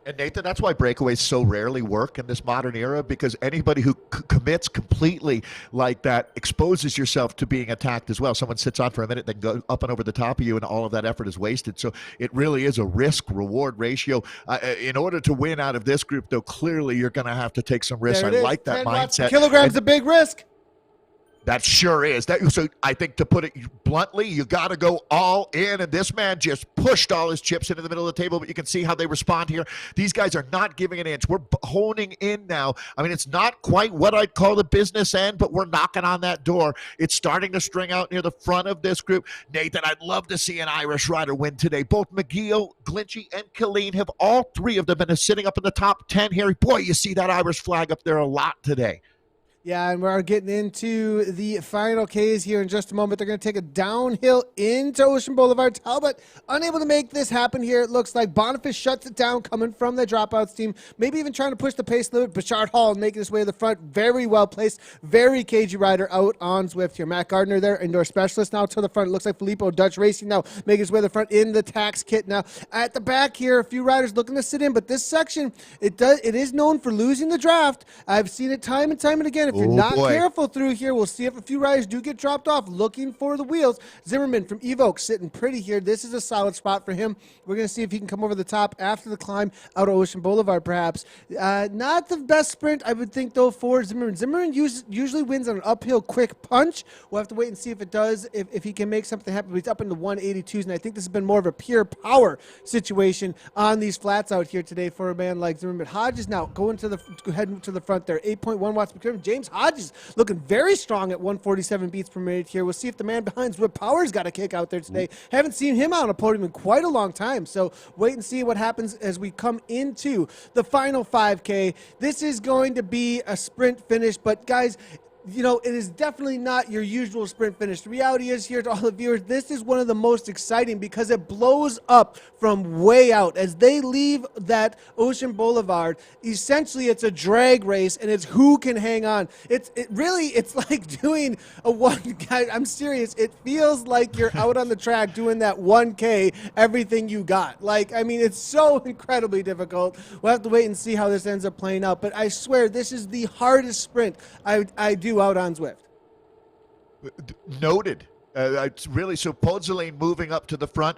And Nathan, that's why breakaways so rarely work in this modern era, because anybody who commits completely like that exposes yourself to being attacked as well. Someone sits on for a minute, then go up and over the top of you, and all of that effort is wasted. So it really is a risk-reward ratio. In order to win out of this group, though, clearly you're going to have to take some risks. I like that mindset. Kilograms a big risk. That sure is. So I think, to put it bluntly, you got to go all in. And this man just pushed all his chips into the middle of the table. But you can see how they respond here. These guys are not giving an inch. We're honing in now. I mean, it's not quite what I'd call the business end, but we're knocking on that door. It's starting to string out near the front of this group. Nathan, I'd love to see an Irish rider win today. Both McGee, Glynchy, and Killeen have all three of them been sitting up in the top 10 here. Boy, you see that Irish flag up there a lot today. Yeah, and we're getting into the final Ks here in just a moment. They're going to take a downhill into Ocean Boulevard. Talbot unable to make this happen here. It looks like Boniface shuts it down coming from the dropouts team. Maybe even trying to push the pace a little bit. Bouchard Hall making his way to the front. Very well placed. Very cagey rider out on Zwift here. Matt Gardner there, indoor specialist now to the front. It looks like Filippo Dutch Racing now making his way to the front in the tax kit now. At the back here, a few riders looking to sit in, but this section, it is known for losing the draft. I've seen it time and time and again. If you're not careful through here, we'll see if a few riders do get dropped off looking for the wheels. Zimmerman from Evoke sitting pretty here. This is a solid spot for him. We're going to see if he can come over the top after the climb out of Ocean Boulevard, perhaps. Not the best sprint, I would think, though, for Zimmerman. Zimmerman usually wins on an uphill quick punch. We'll have to wait and see if it does, if he can make something happen. He's up in the 182s, and I think this has been more of a pure power situation on these flats out here today for a man like Zimmerman. Hodges now heading to the front there. 8.1 watts per kilometer. James Hodges looking very strong at 147 beats per minute here. We'll see if the man behind Whip Power's got a kick out there today. Haven't seen him on a podium in quite a long time. So wait and see what happens as we come into the final 5K. This is going to be a sprint finish, but guys, it is definitely not your usual sprint finish. The reality is, here to all the viewers, this is one of the most exciting because it blows up from way out. As they leave that Ocean Boulevard, essentially it's a drag race, and it's who can hang on. It's like doing a one guy. I'm serious. It feels like you're out on the track doing that 1K, everything you got. It's so incredibly difficult. We'll have to wait and see how this ends up playing out. But I swear, this is the hardest sprint I do out on Zwift. Noted. It's really so Podzaline moving up to the front.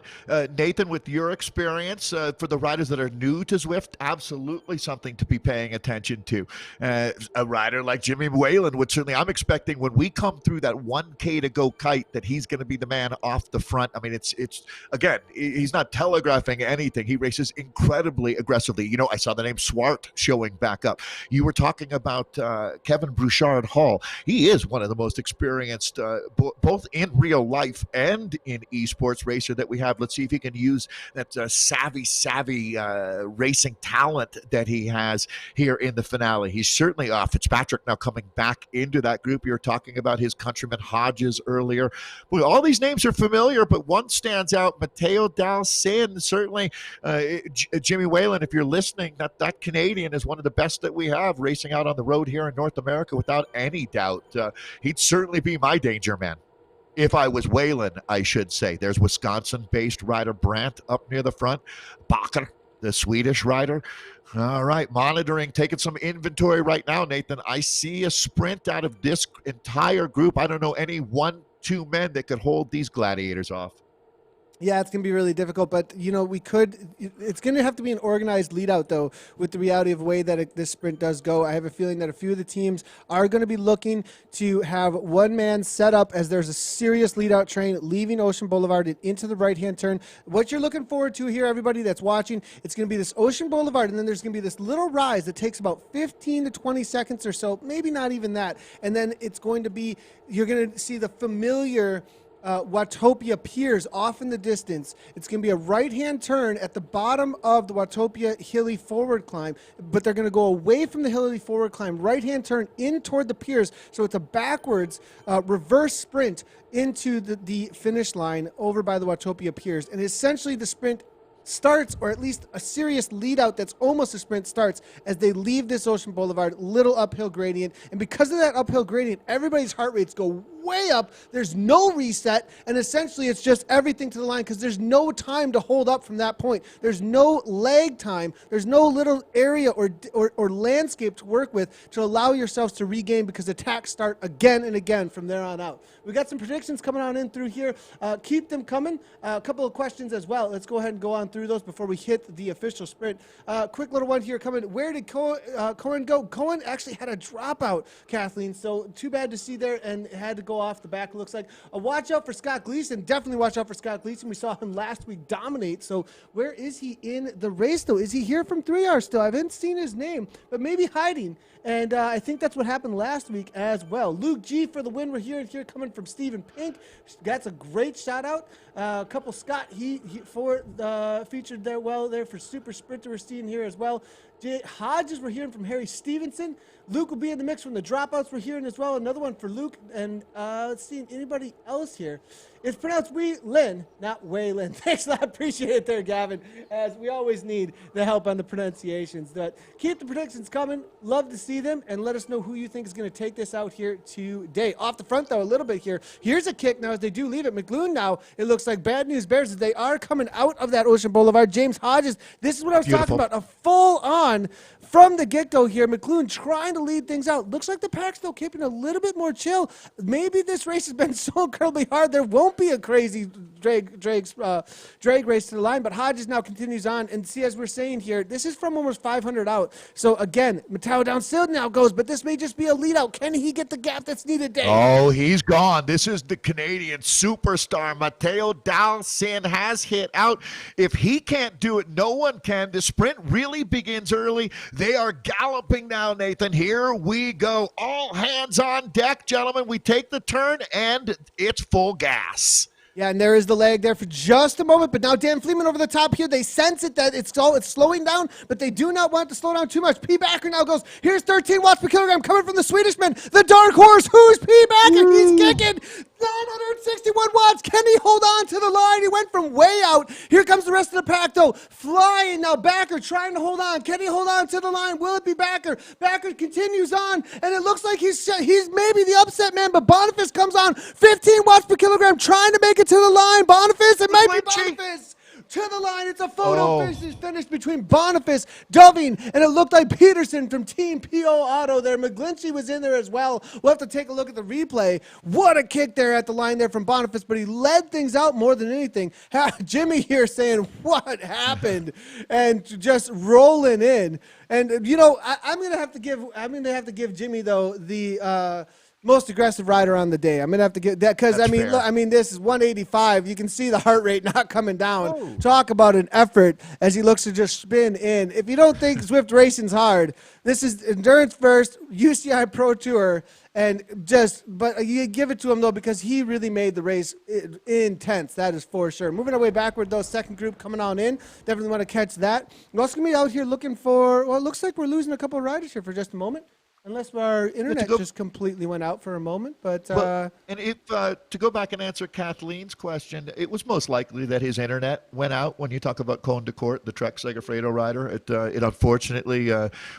Nathan, with your experience for the riders that are new to Zwift, absolutely something to be paying attention to. A rider like Jimmy Whalen would certainly, I'm expecting when we come through that 1K to go kite that he's going to be the man off the front. I mean, it's again, he's not telegraphing anything. He races incredibly aggressively. You know, I saw the name Swart showing back up. You were talking about Kevin Bouchard Hall. He is one of the most experienced, both in real life and in esports racer that we have. Let's see if he can use that savvy racing talent that he has here in the finale. He's certainly Fitzpatrick now coming back into that group. You're talking about his countryman Hodges earlier. Well, all these names are familiar, but one stands out, Matteo Dalcin. Certainly Jimmy Whalen, if you're listening, that Canadian is one of the best that we have racing out on the road here in North America without any doubt. He'd certainly be my danger man. If I was Whalen, I should say. There's Wisconsin-based rider Brandt up near the front. Bachus, the Swedish rider. All right, monitoring, taking some inventory right now, Nathan. I see a sprint out of this entire group. I don't know any 1-2 men that could hold these gladiators off. Yeah, it's going to be really difficult, but, you know, it's going to have to be an organized lead out, though, with the reality of the way that this sprint does go. I have a feeling that a few of the teams are going to be looking to have one man set up as there's a serious lead out train leaving Ocean Boulevard and into the right-hand turn. What you're looking forward to here, everybody that's watching, it's going to be this Ocean Boulevard, and then there's going to be this little rise that takes about 15 to 20 seconds or so, maybe not even that, and then it's going to be, you're going to see the familiar Watopia Piers off in the distance. It's going to be a right-hand turn at the bottom of the Watopia hilly forward climb, but they're going to go away from the hilly forward climb, right-hand turn in toward the piers, so it's a backwards reverse sprint into the finish line over by the Watopia Piers. And essentially the sprint starts, or at least a serious lead out that's almost a sprint starts as they leave this Ocean Boulevard, little uphill gradient. And because of that uphill gradient, everybody's heart rates go way up. There's no reset, and essentially it's just everything to the line because there's no time to hold up from that point. There's no lag time. There's no little area or landscape to work with to allow yourselves to regain, because attacks start again and again from there on out. We got some predictions coming on in through here. Keep them coming. A couple of questions as well. Let's go ahead and go on through those before we hit the official sprint. Quick little one here coming. Where did Cohen go? Cohen actually had a dropout, Kathleen, so too bad to see there, and had to go off the back, it looks like. Watch out for Scott Gleason. Definitely watch out for Scott Gleason. We saw him last week dominate. So where is he in the race, though? Is he here from 3R still? I haven't seen his name, but maybe hiding. And I think that's what happened last week as well. Luke G for the win. We're here coming from Stephen Pink. That's a great shout out. A couple Scott he featured there well there for Super Sprinter. We're seeing here as well. Hodges, we're hearing from Harry Stevenson. Luke will be in the mix from the dropouts. We're hearing as well. Another one for Luke. And let's see anybody else here. It's pronounced Lin, not Waylon. Thanks a lot. Appreciate it there, Gavin, as we always need the help on the pronunciations. But keep the predictions coming. Love to see them, and let us know who you think is going to take this out here today. Off the front, though, a little bit here. Here's a kick now as they do leave it. McLoone now, it looks like bad news bears as they are coming out of that Ocean Boulevard. James Hodges, this is what I was talking about. A full-on from the get-go here. McLoone trying to lead things out. Looks like the pack's still keeping a little bit more chill. Maybe this race has been so incredibly hard, there won't be a crazy drag race to the line, but Hodges now continues on. And see, as we're saying here, this is from almost 500 out. So again, Matteo down still now goes, but this may just be a lead out. Can he get the gap that's needed, Dave? Oh, he's gone. This is the Canadian superstar. Matteo Dalcin has hit out. If he can't do it, no one can. The sprint really begins early. They are galloping now, Nathan. Here we go. All hands on deck, gentlemen. We take the turn, and it's full gas. Yeah, and there is the lag there for just a moment, but now Dan Fleeman over the top here. They sense it that it's slowing down, but they do not want to slow down too much. P. Backer now goes, here's 13 watts per kilogram coming from the Swedishman. The dark horse, who's P. Backer? He's kicking 961 watts. Can he hold on to the line? He went from way out. Here comes the rest of the pack, though. Flying now, Backer trying to hold on. Can he hold on to the line? Will it be Backer? Backer continues on, and it looks like he's maybe the upset man, but Boniface comes on, 15 watts per kilogram, trying to make it to the line. Boniface, it might be Boniface. to the line. It's a photo finish between Boniface, Doving, and it looked like Peterson from Team PO Auto there. McGlinchey was in there as well. We'll have to take a look at the replay. What a kick there at the line there from Boniface, but he led things out more than anything. Jimmy here saying, what happened? And just rolling in. And, you know, I'm going to have to give Jimmy, though, the most aggressive rider on the day. I'm gonna have to get that because this is 185. You can see the heart rate not coming down. Oh. Talk about an effort as he looks to just spin in. If you don't think Zwift racing's hard, this is endurance first, UCI Pro Tour, but you give it to him though because he really made the race intense. That is for sure. Moving our way backward though, second group coming on in. Definitely want to catch that. We're also gonna be out here looking for. Well, it looks like we're losing a couple of riders here for just a moment. Unless our internet just completely went out for a moment, but and if to go back and answer Kathleen's question, it was most likely that his internet went out when you talk about Cone de Court, the Trek Segafredo rider. It unfortunately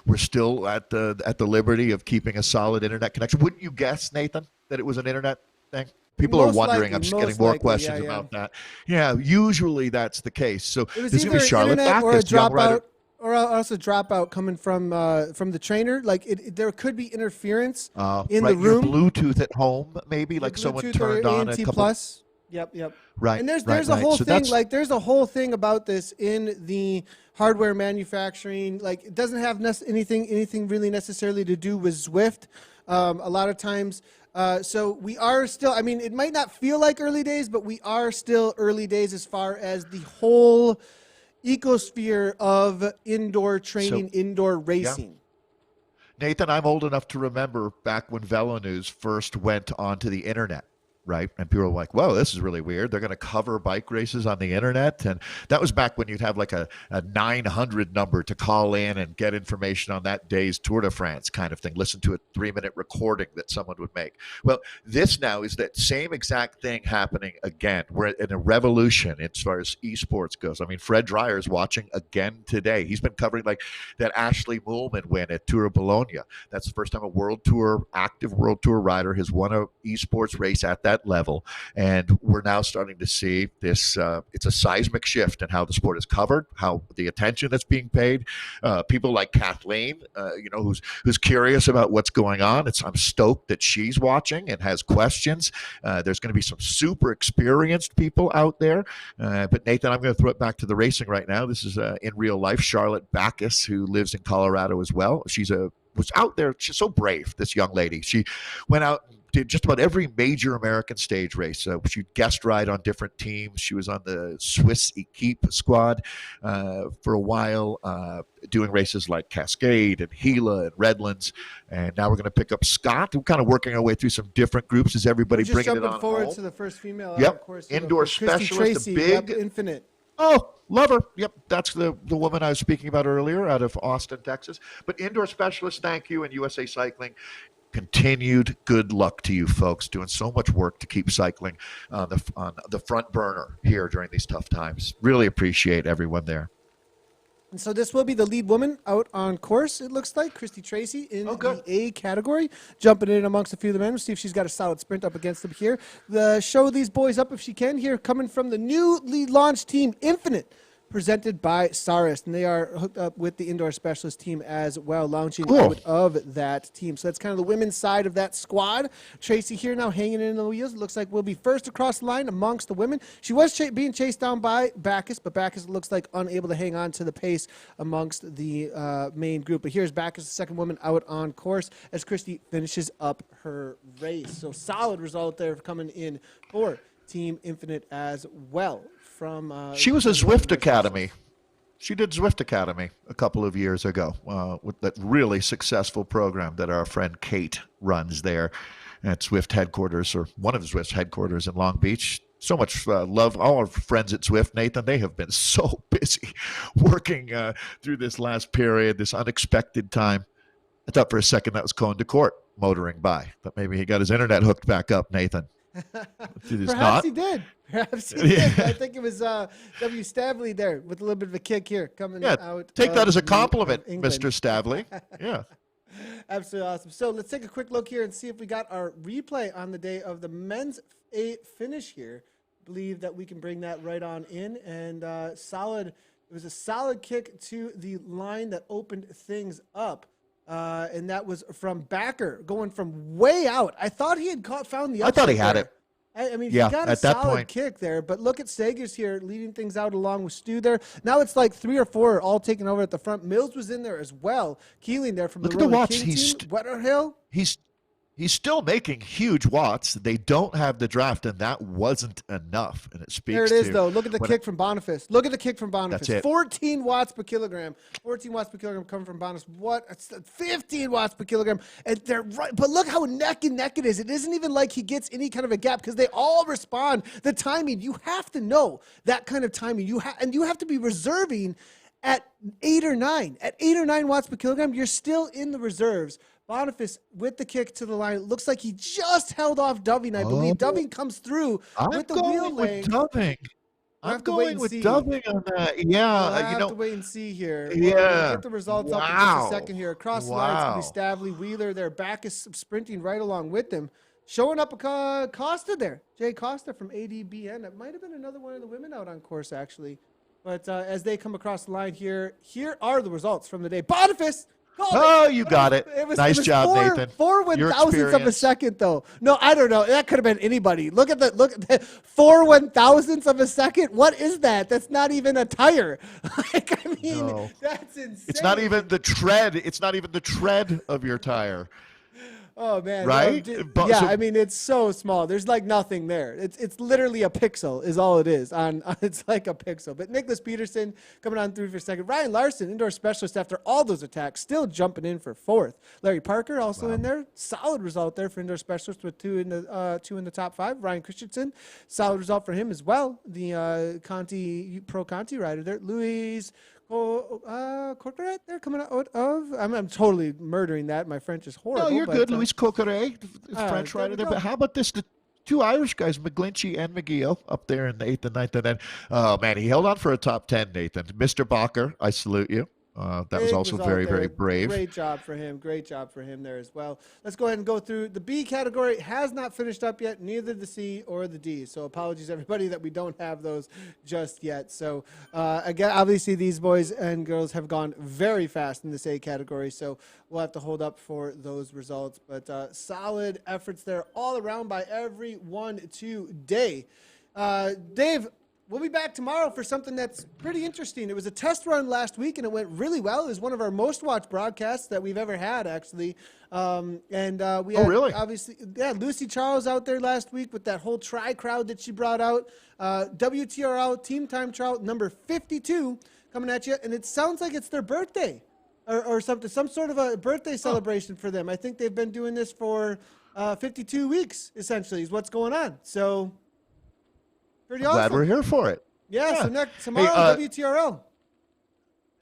we're still at the liberty of keeping a solid internet connection. Wouldn't you guess, Nathan, that it was an internet thing? People are wondering. I'm just getting more questions about that. Yeah, usually that's the case. So it was there's going to be Charlotte internet or a Bachus, young rider. dropout. Or also dropout coming from the trainer. Like there could be interference in the room. Your Bluetooth at home, maybe, like someone turned on a couple. Plus. Yep. Right. And there's a whole thing. Like there's a whole thing about this in the hardware manufacturing. Like it doesn't have anything really necessarily to do with Zwift. A lot of times. So we are still. I mean, it might not feel like early days, but we are still early days as far as the whole ecosphere of indoor training, indoor racing. Yeah. Nathan, I'm old enough to remember back when Velo News first went onto the internet, right? And people were like, whoa, this is really weird. They're going to cover bike races on the internet. And that was back when you'd have like a 900 number to call in and get information on that day's Tour de France kind of thing. Listen to a 3-minute recording that someone would make. Well, this now is that same exact thing happening again. We're in a revolution as far as esports goes. I mean, Fred Dreyer is watching again today. He's been covering like that Ashley Moolman win at Tour of Bologna. That's the first time a active World Tour rider has won a esports race at that level, and we're now starting to see this it's a seismic shift in how the sport is covered, how the attention that's being paid. People like Kathleen, who's curious about what's going on. I'm stoked that she's watching and has questions. There's going to be some super experienced people out there, but Nathan, I'm going to throw it back to the racing right now. This is in real life Charlotte Bachus, who lives in Colorado as well. Was out there. She's so brave, this young lady. She went out and did just about every major American stage race. She guest ride on different teams. She was on the Swiss Equipe squad for a while, doing races like Cascade and Gila and Redlands. And now we're going to pick up Scott. We're kind of working our way through some different groups as everybody bringing it on forward home. To the first female. Yep. Of course, indoor specialist, Tracy, the big Infinite. Oh, love her. Yep, that's the woman I was speaking about earlier out of Austin, Texas. But indoor specialist, thank you, and USA Cycling. Continued good luck to you folks, doing so much work to keep cycling on the front burner here during these tough times. Really appreciate everyone there. And so this will be the lead woman out on course, it looks like. Christy Tracy in the A category, jumping in amongst a few of the men. We'll see if she's got a solid sprint up against them here. Show these boys up if she can here, coming from the newly launched team, Infinite, presented by Saris, and they are hooked up with the indoor specialist team as well, launching out of that team. So that's kind of the women's side of that squad. Tracy here now hanging in the wheels. It looks like we'll be first across the line amongst the women. She was being chased down by Bachus, but Bachus looks like unable to hang on to the pace amongst the main group. But here's Bachus, the second woman out on course as Christy finishes up her race. So solid result there coming in for Team Infinite as well. She was a Zwift Academy. She did Zwift Academy a couple of years ago with that really successful program that our friend Kate runs there at Zwift headquarters, or one of Zwift's headquarters in Long Beach. So much love. All our friends at Zwift, Nathan, they have been so busy working through this last period, this unexpected time. I thought for a second that was Cone de Court motoring by, but maybe he got his internet hooked back up, Nathan. Perhaps he did. I think it was W. Stavley there with a little bit of a kick here coming out. Take that as a compliment, Mr. Stavley. Yeah. Absolutely awesome. So let's take a quick look here and see if we got our replay on the day of the men's finish here. believe that we can bring that right on in. And solid. It was a solid kick to the line that opened things up. And that was from Backer, going from way out. I thought he had found the. I thought he had it. I mean, Yeah, he got a at that solid point. kick there, but look at Sagers here leading things out along with Stu there. Now it's like 3 or 4 all taking over at the front. Mills was in there as well. Keeling there from Look the at the Rowan watts. King team. Wetterhill. He's still making huge watts. They don't have the draft, and that wasn't enough. And it speaks There it is, to though. Look at the kick from Boniface. Look at the kick from That's Boniface. it. 14 watts per kilogram. 14 watts per kilogram coming from Boniface. What? It's 15 watts per kilogram. And they're right. But look how neck and neck it is. It isn't even like he gets any kind of a gap because they all respond. The timing, you have to know that kind of timing. And you have to be reserving at 8 or 9. At 8 or 9 watts per kilogram, you're still in the reserves. Boniface with the kick to the line. It looks like he just held off Doving, I believe. Doving comes through with the wheel leg. I'm going with Doving on that. Yeah, We'll have to wait and see here. Yeah. We'll get the results up in just a second here. Across the line, it's Wow. going to be Stavley, Wheeler there. Bachus sprinting right along with them. Showing up Costa there. Jay Costa from ADBN. It might have been another one of the women out on course, actually. But as they come across the line here are the results from the day. Boniface! Oh, you got it. Nice job, Nathan. 4 1,000ths of a second, though. No, I don't know. That could have been anybody. Look at the 4 1,000ths of a second. What is that? That's not even a tire. Like, I mean, No. that's insane. It's not even the tread. It's not even the tread of your tire. Oh man, Right? But- yeah, so- I mean it's so small. There's like nothing there. It's literally a pixel is all it is. It's like a pixel. But Nicholas Peterson coming on through for second. Ryan Larson, indoor specialist after all those attacks, still jumping in for 4th. Larry Parker also in there. Solid result there for indoor specialist with 2 in the top 5. Ryan Christensen, solid result for him as well. The Pro Conti rider there. Luis Corcoret, they're coming out of. I'm totally murdering that. My French is horrible. No, you're good, Luis Coqueret, French there rider we there. go. But how about this? The 2 Irish guys, McGlinchey and McGeough, up there in the 8th and 9th. And then, oh man, he held on for a top 10, Nathan. Mr. Bacher, I salute you. That was Big also result very, there. very brave. Great job for him. Great job for him there as well. Let's go ahead and go through the B category. Has not finished up yet, neither the C or the D. So apologies, everybody, that we don't have those just yet. So again, obviously these boys and girls have gone very fast in this A category. So we'll have to hold up for those results. But solid efforts there all around by everyone today. Dave, we'll be back tomorrow for something that's pretty interesting. It was a test run last week, and it went really well. It was one of our most watched broadcasts that we've ever had, actually. We had, really? obviously, Lucy Charles out there last week with that whole tri crowd that she brought out. WTRL Team Time Trial number 52 coming at you, and it sounds like it's their birthday or something, some sort of a birthday celebration for them. I think they've been doing this for 52 weeks, essentially, is what's going on. So pretty awesome. Glad we're here for it. Yeah, so tomorrow, WTRL.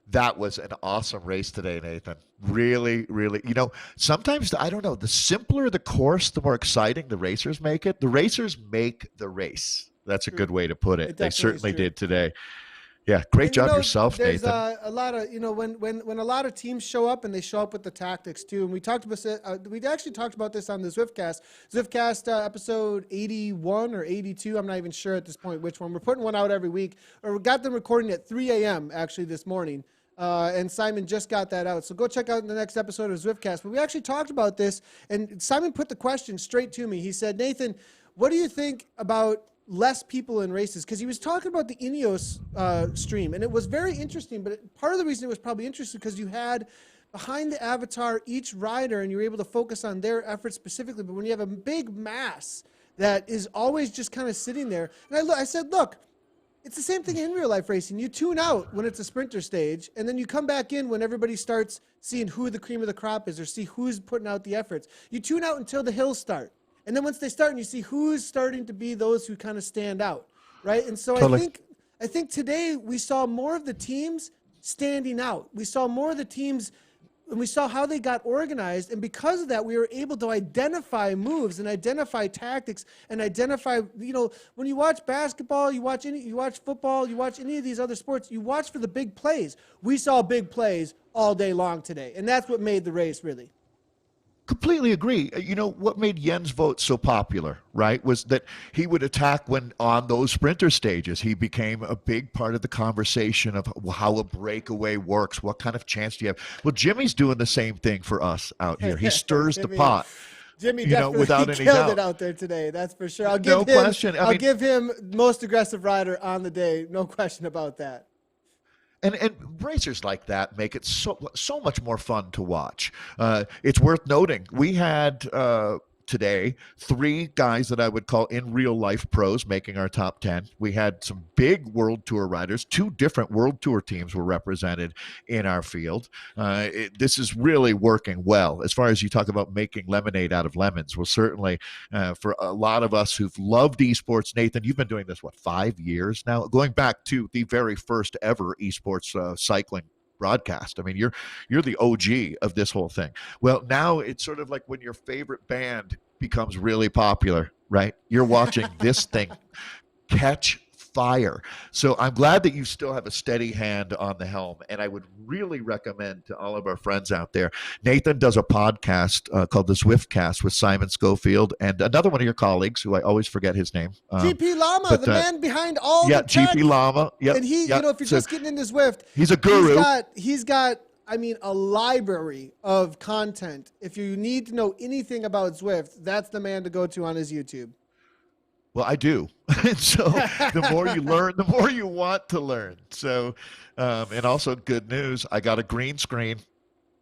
That was an awesome race today, Nathan. Really, really. You know, sometimes, I don't know, the simpler the course, the more exciting the racers make it. The racers make the race. That's a good way to put it. They certainly did today. Yeah, great job yourself, there's Nathan. a lot of, when a lot of teams show up and they show up with the tactics too, and we talked about it, we actually talked about this on the Zwiftcast episode 81 or 82. I'm not even sure at this point which one. We're putting one out every week, or we got them recording at 3 a.m. actually this morning. And Simon just got that out. So go check out the next episode of Zwiftcast. But we actually talked about this, and Simon put the question straight to me. He said, Nathan, what do you think about less people in races? Because he was talking about the Ineos stream, and it was very interesting. But part of the reason it was probably interesting because you had behind the avatar each rider, and you were able to focus on their efforts specifically. But when you have a big mass that is always just kind of sitting there, and I said, look, it's the same thing in real life racing. You tune out when it's a sprinter stage, and then you come back in when everybody starts seeing who the cream of the crop is or see who's putting out the efforts. You tune out until the hills start. And then once they start and you see who's starting to be those who kind of stand out, right? And so Totally. I think today we saw more of the teams standing out. We saw more of the teams, and we saw how they got organized. And because of that, we were able to identify moves and identify tactics and identify, when you watch basketball, you watch football, you watch any of these other sports, you watch for the big plays. We saw big plays all day long today. And that's what made the race, really. Completely agree. You know, what made Jens vote so popular, right, was that he would attack when on those sprinter stages. He became a big part of the conversation of how a breakaway works. What kind of chance do you have? Well, Jimmy's doing the same thing for us out here. He stirs the pot, Jimmy you know, definitely without any killed it doubt. out there today. That's for sure. No question. I I'll mean, give him most aggressive rider on the day. No question about that. and racers like that make it so much more fun to watch. It's worth noting we had today 3 guys that I would call in real life pros making our top 10. We had some big World Tour riders. 2 different World Tour teams were represented in our field. This is really working well. As far as you talk about making lemonade out of lemons, well, certainly for a lot of us who've loved esports, Nathan, you've been doing this, what, 5 years now? Going back to the very first ever esports cycling broadcast. I mean, you're the OG of this whole thing. Well, now it's sort of like when your favorite band becomes really popular, right? You're watching this thing catch fire. So I'm glad that you still have a steady hand on the helm. And I would really recommend to all of our friends out there, Nathan does a podcast called the Zwiftcast with Simon Schofield and another one of your colleagues who I always forget his name. GP Llama, the man behind all the tech. GP Llama. Yeah. And he, you know, if you're just getting into Zwift, he's a guru. He's got, I mean, a library of content. If you need to know anything about Zwift, that's the man to go to on his YouTube. Well, I do. And so the more you learn, the more you want to learn. So, and also good news, I got a green screen.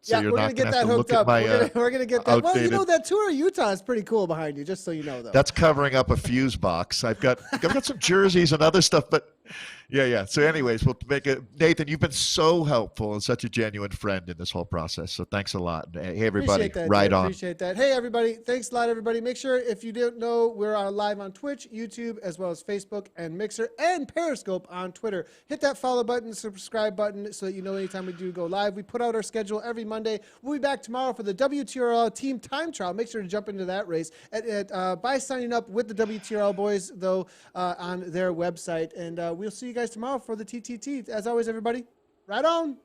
So yeah, we're going to get that hooked up. We're going to get that. Outdated. Well, you know, that tour of Utah is pretty cool behind you, just so you know, though. That's covering up a fuse box. I've got some jerseys and other stuff, but yeah. So anyways, we'll make it. Nathan, you've been so helpful and such a genuine friend in this whole process. So thanks a lot. Hey, everybody, right on. Appreciate that. Hey, everybody. Thanks a lot, everybody. Make sure, if you didn't know, we're live on Twitch, YouTube, as well as Facebook and Mixer and Periscope on Twitter. Hit that follow button, subscribe button, so that you know anytime we do go live. We put out our schedule every Monday. We'll be back tomorrow for the WTRL Team Time Trial. Make sure to jump into that race by signing up with the WTRL boys, though, on their website. And we'll see you guys tomorrow for the TTT. As always, everybody, right on.